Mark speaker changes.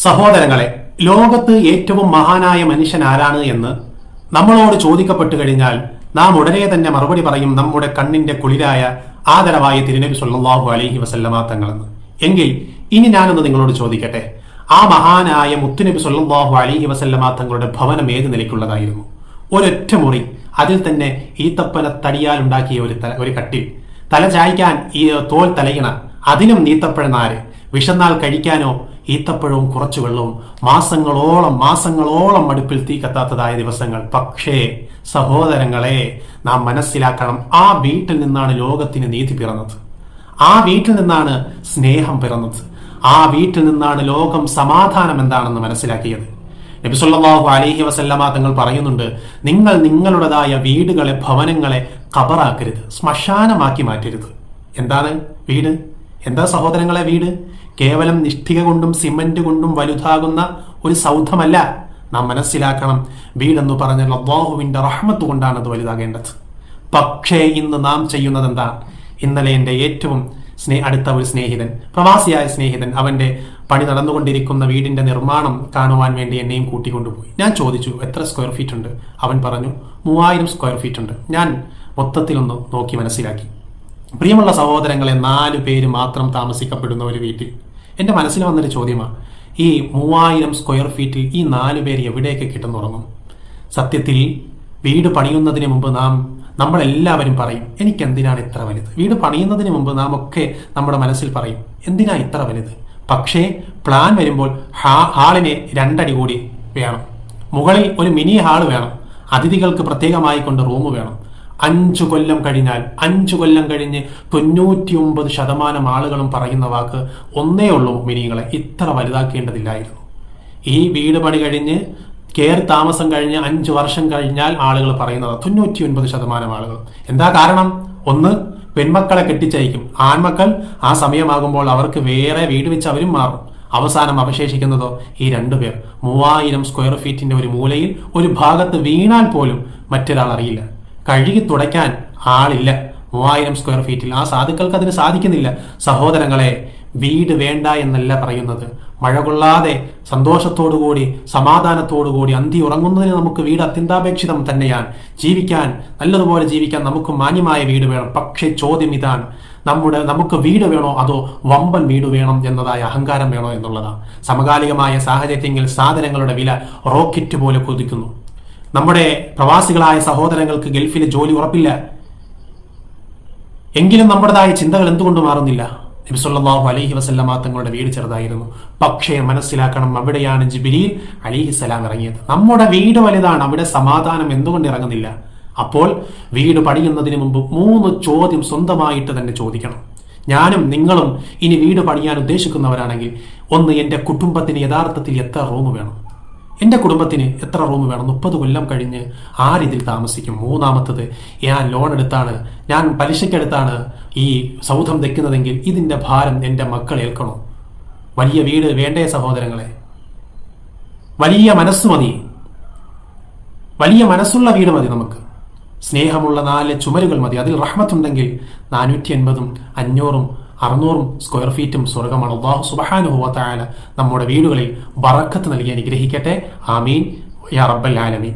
Speaker 1: സഹോദരങ്ങളെ, ലോകത്ത് ഏറ്റവും മഹാനായ മനുഷ്യൻ ആരാണ് എന്ന് നമ്മളോട് ചോദിക്കപ്പെട്ടു കഴിഞ്ഞാൽ നാം ഉടനെ തന്നെ മറുപടി പറയും നമ്മുടെ കണ്ണിന്റെ കുളിരായ ആദരവായ തിരുനബി സല്ലല്ലാഹു അലൈഹി വസല്ലമ തങ്ങളെന്ന്. എങ്കിൽ ഇനി ഞാനൊന്ന് നിങ്ങളോട് ചോദിക്കട്ടെ, ആ മഹാനായ മുത്തുനബി സല്ലല്ലാഹു അലൈഹി വസല്ലമ തങ്ങളുടെ ഭവനം ഏത് നിലയ്ക്കുള്ളതായിരുന്നു? ഒരൊറ്റ മുറി, അതിൽ തന്നെ ഈത്തപ്പന തടിയാൽ ഉണ്ടാക്കിയ ഒരു കട്ടിൽ, തല ചായ്ക്കാൻ ഈ തോൽ തലയിണ, അതിനും ഈത്തപ്പഴ നാര്, വിഷന്നാൽ കഴിക്കാനോ ഈത്തപ്പഴവും കുറച്ചു വെള്ളവും, മാസങ്ങളോളം അടുപ്പിൽ തീ കത്താത്തതായ ദിവസങ്ങൾ. പക്ഷേ സഹോദരങ്ങളെ, നാം മനസ്സിലാക്കണം, ആ വീട്ടിൽ നിന്നാണ് ലോകത്തിന് നീതി പിറന്നത്, ആ വീട്ടിൽ നിന്നാണ് സ്നേഹം പിറന്നത്, ആ വീട്ടിൽ നിന്നാണ് ലോകം സമാധാനം എന്താണെന്ന് മനസ്സിലാക്കിയത്. നബി സല്ലല്ലാഹു അലൈഹി വസല്ലമ തങ്ങൾ പറയുന്നുണ്ട്, നിങ്ങൾ നിങ്ങളുടേതായ വീടുകളെ, ഭവനങ്ങളെ ഖബറാക്കരുത്, ശ്മശാനമാക്കി മാറ്റരുത്. എന്താണ് വീട്? എന്താ സഹോദരങ്ങളെ വീട്? കേവലം നിഷ്ഠിക കൊണ്ടും സിമന്റ് കൊണ്ടും വലുതാകുന്ന ഒരു സൗധമല്ല. നാം മനസ്സിലാക്കണം, വീടെന്ന് പറഞ്ഞാൽ അല്ലാഹുവിന്റെ റഹ്മത്ത് കൊണ്ടാണ് അത് വലുതാകേണ്ടത്. പക്ഷേ ഇന്ന് നാം ചെയ്യുന്നത് എന്താ? ഇന്നലെ എൻ്റെ ഏറ്റവും അടുത്ത ഒരു സ്നേഹിതൻ, പ്രവാസിയായ സ്നേഹിതൻ, അവന്റെ പണി നടന്നുകൊണ്ടിരിക്കുന്ന വീടിന്റെ നിർമ്മാണം കാണുവാൻ വേണ്ടി എന്നെയും കൂട്ടിക്കൊണ്ടുപോയി. ഞാൻ ചോദിച്ചു, എത്ര സ്ക്വയർ ഫീറ്റ് ഉണ്ട്? അവൻ പറഞ്ഞു 3000 സ്ക്വയർ ഫീറ്റ് ഉണ്ട്. ഞാൻ മൊത്തത്തിലൊന്ന് നോക്കി മനസ്സിലാക്കി. പ്രിയമുള്ള സഹോദരങ്ങളെ, 4 പേര് മാത്രം താമസിക്കപ്പെടുന്ന ഒരു വീട്ടിൽ എൻ്റെ മനസ്സിൽ വന്നൊരു ചോദ്യമാണ്, ഈ 3000 സ്ക്വയർ ഫീറ്റിൽ ഈ 4 പേര് എവിടെയൊക്കെ കിടന്നുറങ്ങും? സത്യത്തിൽ വീട് പണിയുന്നതിന് മുമ്പ് നമ്മളെല്ലാവരും പറയും, എനിക്കെന്തിനാണ് ഇത്ര വലുത്? വീട് പണിയുന്നതിന് മുമ്പ് നാം ഒക്കെ നമ്മുടെ മനസ്സിൽ പറയും, എന്തിനാ ഇത്ര വലുത്? പക്ഷേ പ്ലാൻ വരുമ്പോൾ ഹാളിന് 2 അടി കൂടി വേണം, മുകളിൽ ഒരു മിനി ഹാള് വേണം, അതിഥികൾക്ക് പ്രത്യേകമായി കൊണ്ട് റൂം വേണം. 5 കൊല്ലം കഴിഞ്ഞ് 99% ആളുകളും പറയുന്ന വാക്ക് ഒന്നേ ഉള്ളൂ, മിനികളെ ഇത്ര വലുതാക്കേണ്ടതില്ലായിരുന്നു. ഈ വീട് പണി കഴിഞ്ഞ് കയറി താമസം കഴിഞ്ഞ് 5 വർഷം കഴിഞ്ഞാൽ ആളുകൾ പറയുന്നത് 99% ആളുകൾ. എന്താ കാരണം? ഒന്ന്, പെൺമക്കളെ കെട്ടിച്ചയക്കും, ആൺമക്കൾ ആ സമയമാകുമ്പോൾ അവർക്ക് വേറെ വീട് വെച്ച് അവരും മാറും. അവസാനം അവശേഷിക്കുന്നതോ ഈ 2 പേർ. 3000 സ്ക്വയർ ഫീറ്റിന്റെ ഒരു മൂലയിൽ ഒരു ഭാഗത്ത് വീണാൽ പോലും മറ്റൊരാൾ അറിയില്ല, കഴുകി തുടയ്ക്കാൻ ആളില്ല. 3000 സ്ക്വയർ ഫീറ്റിൽ ആ സാധുക്കൾക്ക് അതിന് സാധിക്കുന്നില്ല. സഹോദരങ്ങളെ, വീട് വേണ്ട എന്നല്ല പറയുന്നത്. മഴ കൊള്ളാതെ സന്തോഷത്തോടുകൂടി സമാധാനത്തോടുകൂടി അന്തി ഉറങ്ങുന്നതിന് നമുക്ക് വീട് അത്യന്താപേക്ഷിതം തന്നെയാണ്. നല്ലതുപോലെ ജീവിക്കാൻ നമുക്ക് മാന്യമായ വീട് വേണം. പക്ഷേ ചോദ്യം ഇതാണ്, നമുക്ക് വീട് വേണോ അതോ വമ്പൻ വീട് വേണം എന്നതായ അഹങ്കാരം വേണോ എന്നുള്ളതാണ്. സമകാലികമായ സാഹചര്യത്തിൽ സാധനങ്ങളുടെ വില റോക്കറ്റ് പോലെ കുതിക്കുന്നു. നമ്മുടെ പ്രവാസികളായ സഹോദരങ്ങൾക്ക് ഗൾഫിൽ ജോലി ഉറപ്പില്ല. എങ്കിലും നമ്മുടേതായ ചിന്തകൾ എന്തുകൊണ്ട് മാറുന്നില്ല? നബി സല്ലല്ലാഹു അലൈഹി വസല്ലമ തങ്ങളുടെ വീട് ചെറുതായിരുന്നു, പക്ഷേ മനസ്സിലാക്കണം, അവിടെയാണ് ജിബ്രീൽ അലൈഹിസ്സലാം ഇറങ്ങിയത്. നമ്മുടെ വീട് വലുതാണ്, അവിടെ സമാധാനം എന്തുകൊണ്ട് ഇറങ്ങുന്നില്ല? അപ്പോൾ വീട് പണിയുന്നതിന് മുമ്പ് 3 ചോദ്യം സ്വന്തമായിട്ട് തന്നെ ചോദിക്കണം. ഞാനും നിങ്ങളും ഇനി വീട് പണിയാൻ ഉദ്ദേശിക്കുന്നവരാണെങ്കിൽ, ഒന്ന്, എൻ്റെ കുടുംബത്തിന് യഥാർത്ഥത്തിൽ എത്ര റൂം വേണം? എൻ്റെ കുടുംബത്തിന് എത്ര റൂം വേണം? 30 കൊല്ലം കഴിഞ്ഞ് ആരിതിൽ താമസിക്കും? മൂന്നാമത്തത്, ഞാൻ ലോൺ എടുത്താണ്, ഞാൻ പലിശക്കെടുത്താണ് ഈ സൗധം തെക്കുന്നതെങ്കിൽ ഇതിൻ്റെ ഭാരം എൻ്റെ മക്കൾ ഏൽക്കണോ? വലിയ വീട് വേണ്ടേ സഹോദരങ്ങളെ? വലിയ മനസ്സ് മതി, വലിയ മനസ്സുള്ള വീട് മതി നമുക്ക്. സ്നേഹമുള്ള 4 ചുമരുകൾ മതി. അതിൽ റഹ്മത്തുണ്ടെങ്കിൽ 480, 500, 600 സ്ക്വയർ ഫീറ്റും സ്വർഗമാണ്. അല്ലാഹു സുബ്ഹാനഹു വ തആല നമ്മുടെ വീടുകളിൽ ബറക്കത്ത് നൽകി അനുഗ്രഹിക്കട്ടെ. ആമീൻ യാ റബ്ബൽ ആലമീൻ.